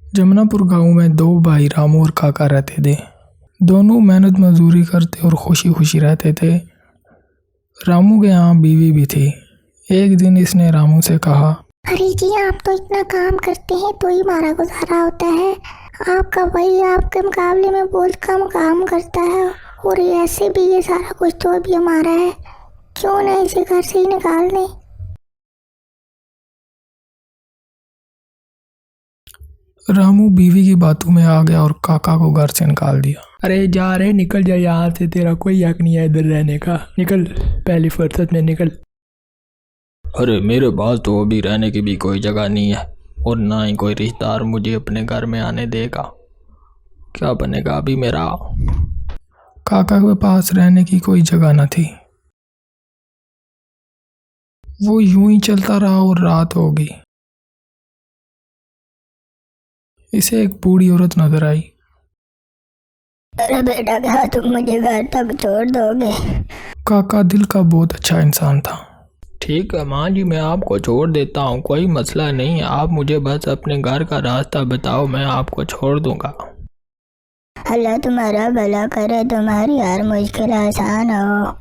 जमुनापुर गांव में दो भाई रामू और काका रहते थे। दोनों मेहनत मजदूरी करते और खुशी खुशी रहते थे। रामू के यहाँ बीवी भी थी। एक दिन इसने रामू से कहा, अरे जी, आप तो इतना काम करते हैं तो ही हमारा गुजारा होता है। आपका भाई आपके मुकाबले में बहुत कम काम करता है और ऐसे भी ये सारा कुछ तो अभी हमारा है, क्यों ना इसे घर से ही निकाल दें। रामू बीवी की बातों में आ गया और काका को घर से निकाल दिया। अरे जा रहे, निकल जा यहाँ से, तेरा कोई हक नहीं है इधर रहने का, निकल, पहली फुर्सत में निकल। अरे मेरे पास तो अभी रहने की भी कोई जगह नहीं है और ना ही कोई रिश्तेदार मुझे अपने घर में आने देगा, क्या बनेगा अभी मेरा। काका के पास रहने की कोई जगह न थी। वो यूं ही चलता रहा और रात हो गई। इसे एक बूढ़ी औरत नजर आई। अरे बेटा, क्या तुम मुझे घर तक छोड़ दोगे? काका दिल का बहुत अच्छा इंसान था। ठीक है माँ जी, मैं आपको छोड़ देता हूँ, कोई मसला नहीं, आप मुझे बस अपने घर का रास्ता बताओ, मैं आपको छोड़ दूंगा। अल्लाह तुम्हारा भला करे, तुम्हारी हर मुश्किल आसान हो।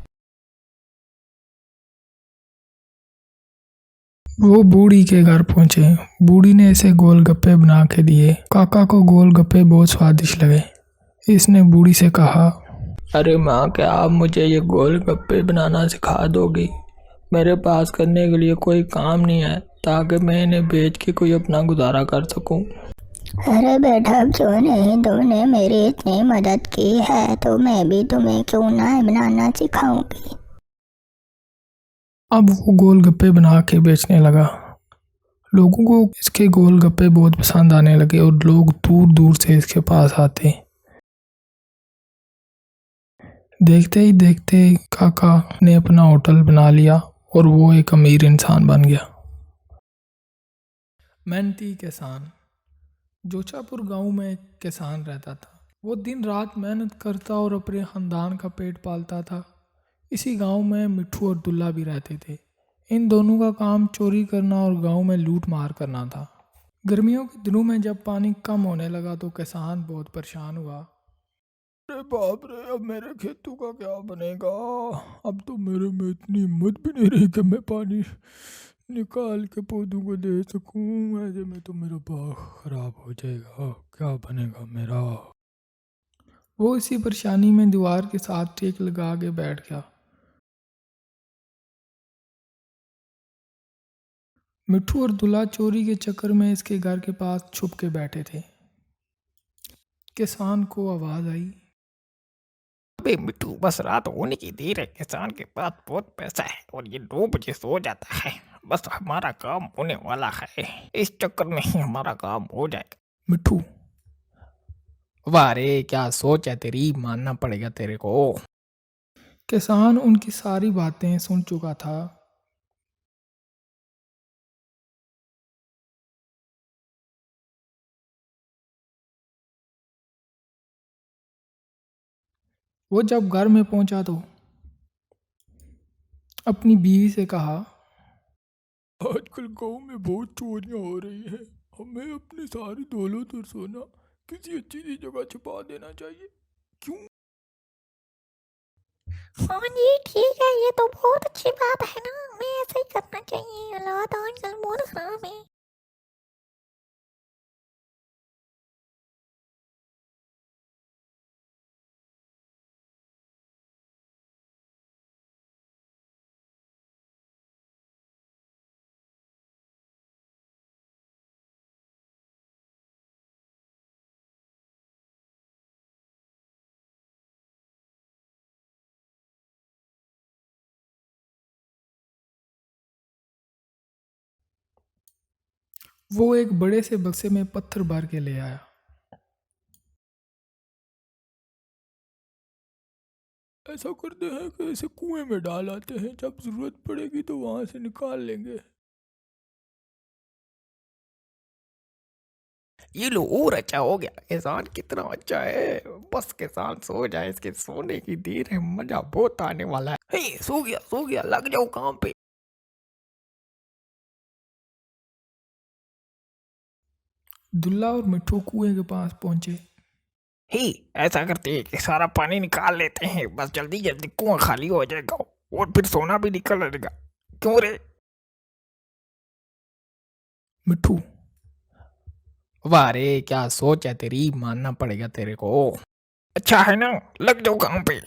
वो बूढ़ी के घर पहुंचे। बूढ़ी ने इसे गोलगप्पे बना के दिए। काका को गोलगप्पे बहुत स्वादिष्ट लगे। इसने बूढ़ी से कहा, अरे माँ, क्या आप मुझे ये गोलगप्पे बनाना सिखा दोगी? मेरे पास करने के लिए कोई काम नहीं है ताकि मैं इन्हें बेच के कोई अपना गुजारा कर सकूं। अरे बेटा, क्यों नहीं, तुमने मेरी इतनी मदद की है तो मैं भी तुम्हें क्यों ना बनाना सिखाऊंगी। अब वो गोलगप्पे बना के बेचने लगा। लोगों को इसके गोलगप्पे बहुत पसंद आने लगे और लोग दूर दूर से इसके पास आते। देखते ही देखते काका ने अपना होटल बना लिया और वो एक अमीर इंसान बन गया। मेहनती किसान। जोचापुर गांव में एक किसान रहता था। वो दिन रात मेहनत करता और अपने खानदान का पेट पालता था। इसी गांव में मिट्ठू और दुल्ला भी रहते थे। इन दोनों का काम चोरी करना और गांव में लूट मार करना था। गर्मियों के दिनों में जब पानी कम होने लगा तो किसान बहुत परेशान हुआ। अरे बाप रे, अब मेरे खेतों का क्या बनेगा? अब तो मेरे में इतनी हिम्मत भी नहीं रही कि मैं पानी निकाल के पौधों को दे सकूं। ऐसे में तो मेरा बाग खराब हो जाएगा, क्या बनेगा मेरा। वो इसी परेशानी में दीवार के साथ टेक लगा के बैठ गया। मिट्ठू और दुल्हा चोरी के चक्कर में इसके घर के पास छुप के बैठे थे। किसान को आवाज आई, अबे मिट्टू, बस रात होने की देर है, किसान के पास बहुत पैसा है और ये 2 बजे सो जाता है। बस हमारा काम होने वाला है, इस चक्कर में ही हमारा काम हो जाएगा। मिट्ठू, वाह रे, क्या सोच है तेरी, मानना पड़ेगा तेरे को। किसान उनकी सारी बातें सुन चुका था। वो जब घर में पहुंचा तो अपनी बीवी से कहा, आजकल गांव में बहुत चोरियां हो रही है, हमें अपनी सारी दौलत और सोना किसी अच्छी सी जगह छुपा देना चाहिए, क्यों? हाँ जी, ठीक है, ये तो बहुत अच्छी बात है ना, हमें ऐसा ही करना चाहिए। हालात आजकल बहुत खराब है। वो एक बड़े से बक्से में पत्थर भर के ले आया। ऐसा करते हैं कि इसे कुएं में डाल आते हैं, जब जरूरत पड़ेगी तो वहां से निकाल लेंगे। ये लो, और अच्छा हो गया, किसान कितना अच्छा है। बस किसान सो जाए, इसके सोने की देर है, मजा बहुत आने वाला है। हे, सो गया सो गया, लग जाओ काम पे। दुल्ला और मिट्ठू कुएं के पास पहुंचे। ही ऐसा करते हैं कि सारा पानी निकाल लेते हैं, बस जल्दी जल्दी कुआं खाली हो जाएगा और फिर सोना भी निकल आएगा। क्यों रे? मिट्ठू, वाह रे, क्या सोच है तेरी, मानना पड़ेगा तेरे को। अच्छा है ना, लग जाओ काम पे।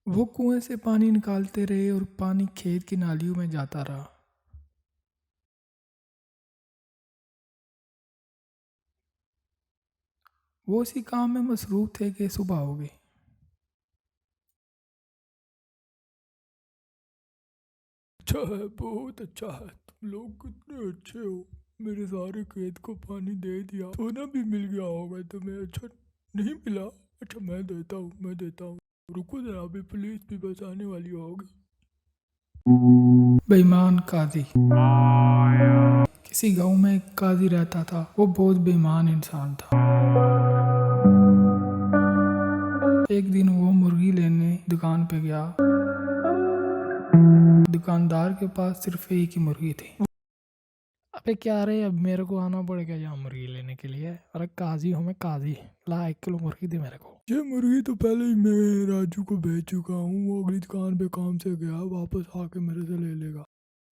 वो कुएं से पानी निकालते रहे और पानी खेत की नालियों में जाता रहा। वो उसी काम में मसरूफ थे कि सुबह हो गई। अच्छा है, बहुत अच्छा है, तुम लोग कितने अच्छे हो। मेरे सारे खेत को पानी दे दिया, सोना भी मिल गया होगा तुम्हें। अच्छा नहीं मिला? अच्छा मैं देता हूँ, मैं देता हूँ, रुको जरा, अभी पुलिस भी बस आने वाली होगी। बेईमान काजी। किसी गांव में एक काजी रहता था। वो बहुत बेईमान इंसान था। एक दिन वो मुर्गी लेने दुकान पे गया। दुकानदार के पास सिर्फ एक ही मुर्गी थी। अबे क्या रे, अब मेरे को आना पड़ेगा यहाँ मुर्गी लेने के लिए? अरे काजी हूँ मैं, काजी। ला 1 किलो मुर्गी दे मेरे को। ये मुर्गी तो पहले ही मैं राजू को बेच चुका हूँ। वो अगली दुकान पे काम से गया, वापस आके मेरे से ले लेगा।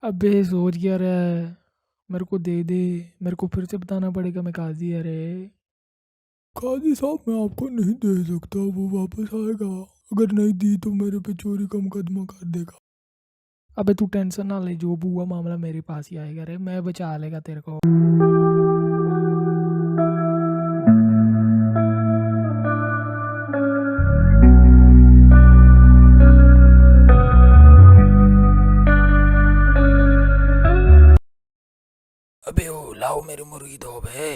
अबे सोच क्या रहा है? मेरे को दे दे, मेरे को फिर से बताना पड़ेगा मैं काजी है रे। काजी साहब मैं आपको नहीं दे सकता, वो वापस आएगा। अगर नहीं दी तो मेरे पे चोरी का मुकदमा कर देगा। अबे तू टेंशन ना ले, जो भी हुआ मामला मेरे पास ही आएगा रे, मैं बचा लेगा तेरे को। अबे ओ लाओ मेरी मुर्गी दो बे।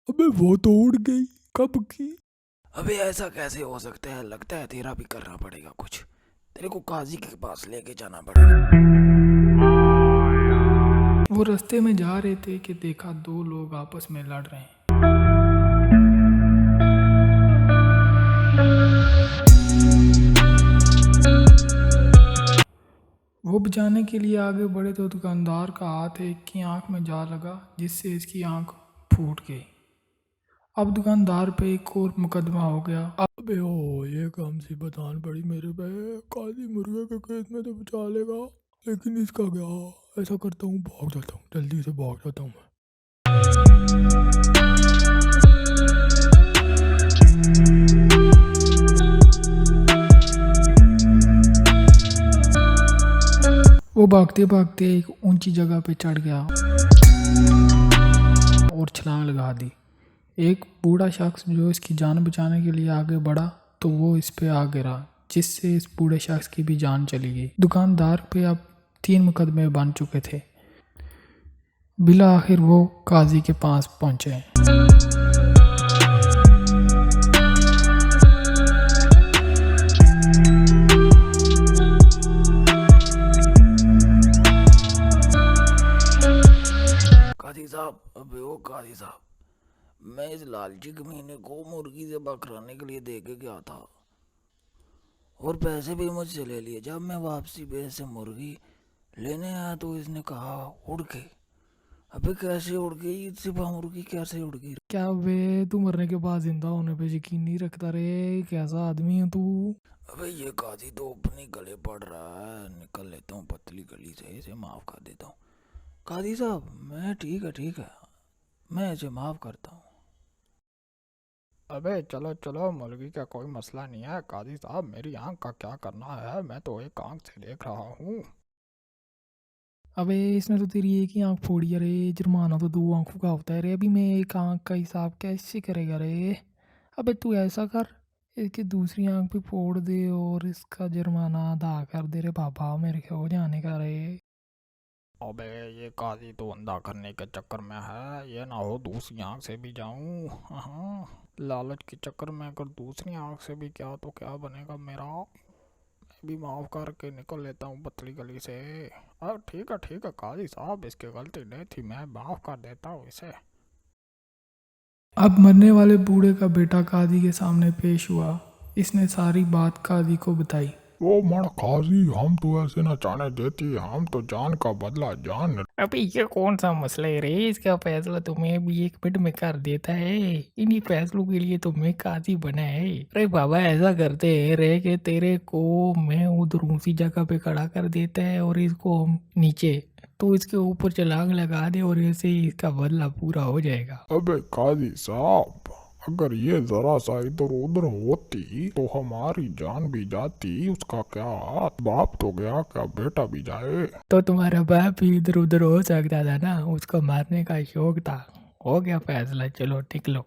अबे वो तो उड़ गई, कब की? अबे ऐसा कैसे हो सकता है, लगता है तेरा भी करना पड़ेगा कुछ। तेरे को काजी के पास लेके जाना पड़ेगा। वो रास्ते में जा रहे थे कि देखा 2 लोग आपस में लड़ रहे हैं। वो बचाने के लिए आगे बढ़े तो दुकानदार का हाथ एक की आंख में जा लगा, जिससे इसकी आंख फूट गई। अब दुकानदार पे एक और मुकदमा हो गया। अबे ओ, ये काम सी बतान पड़ी मेरे पे। काली मुर्गे के खेत में तो बचा लेगा, लेकिन इसका क्या? ऐसा करता हूँ, भाग जाता हूँ, जल्दी से भाग जाता हूँ मैं। वो भागते भागते एक ऊंची जगह पे चढ़ गया और छलांग लगा दी। एक बूढ़ा शख्स जो इसकी जान बचाने के लिए आगे बढ़ा तो वो इस पे आ गिरा, जिससे इस बूढ़े शख्स की भी जान चली गई। दुकानदार पे अब 3 मुकदमे बन चुके थे। बिला आखिर वो काजी के पास पहुंचे। काजी साहब, अबे ओ काजी साहब, मैं इस लालची कमीने को मुर्गी से बकराने के लिए दे के गया था और पैसे भी मुझसे ले लिए। जब मैं वापसी पे से मुर्गी लेने आया तो इसने कहा उड़ के। अबे कैसे उड़ गई? सिर्फ मुर्गी कैसे उड़ गई? क्या वे, तू मरने के बाद जिंदा होने पे यकीन नहीं रखता रे? कैसा आदमी है तू? अबे ये काजी तो अपने गले पड़ रहा है, निकल लेता हूँ पतली गली से, इसे माफ कर देता हूँ। काजी साहब मैं ठीक है, मैं इसे माफ करता हूँ। अबे चलो चलो, मुर्गी का कोई मसला नहीं है। काजी साहब मेरी आंख का क्या करना है, मैं तो एक आंख से देख रहा हूँ। अबे इसने तो तेरी एक ही आंख फोड़ी है रे, जुर्माना तो 2 आंखों का होता है रे। अभी मैं एक आंख का हिसाब कैसे करेगा रे? अबे तू ऐसा कर, इसकी दूसरी आंख भी फोड़ दे और इसका जुर्माना अदा कर दे रे बाबा, मेरे को हो जाने का रे। अबे ये काजी तो अंधा करने के चक्कर में है, ये ना हो दूसरी आंख से भी जाऊं। हाँ, लालच के चक्कर में अगर दूसरी आंख से भी क्या तो क्या बनेगा मेरा। मैं भी माफ करके निकल लेता हूँ पतली गली से। अब ठीक है काजी साहब, इसकी गलती नहीं थी, मैं माफ कर देता हूँ इसे। अब मरने वाले बूढ़े का बेटा काजी के सामने पेश हुआ। इसने सारी बात काजी को बताई। ओ मण काजी, हम तो ऐसे न जाने देती, हम तो जान का बदला जान। अबे ये कौन सा मसला है रे? इसका फैसला तुम्हें भी एक मिनट में कर देता है। इन्हीं फैसलों के लिए तुम्हें काजी बना है। अरे बाबा ऐसा करते हैं रे कि तेरे को मैं उधर ऊंची जगह पे खड़ा कर देता है और इसको हम नीचे, तो इसके ऊपर छलांग लगा दे और ऐसे ही इसका बदला पूरा हो जाएगा। अबे काजी साहब, अगर ये जरा सा इधर उधर होती तो हमारी जान भी जाती, उसका क्या? बाप तो गया, क्या बेटा भी जाए? तो तुम्हारा बाप भी इधर उधर हो सकता था ना, उसको मारने का शौक था। हो गया फैसला, चलो निकलो।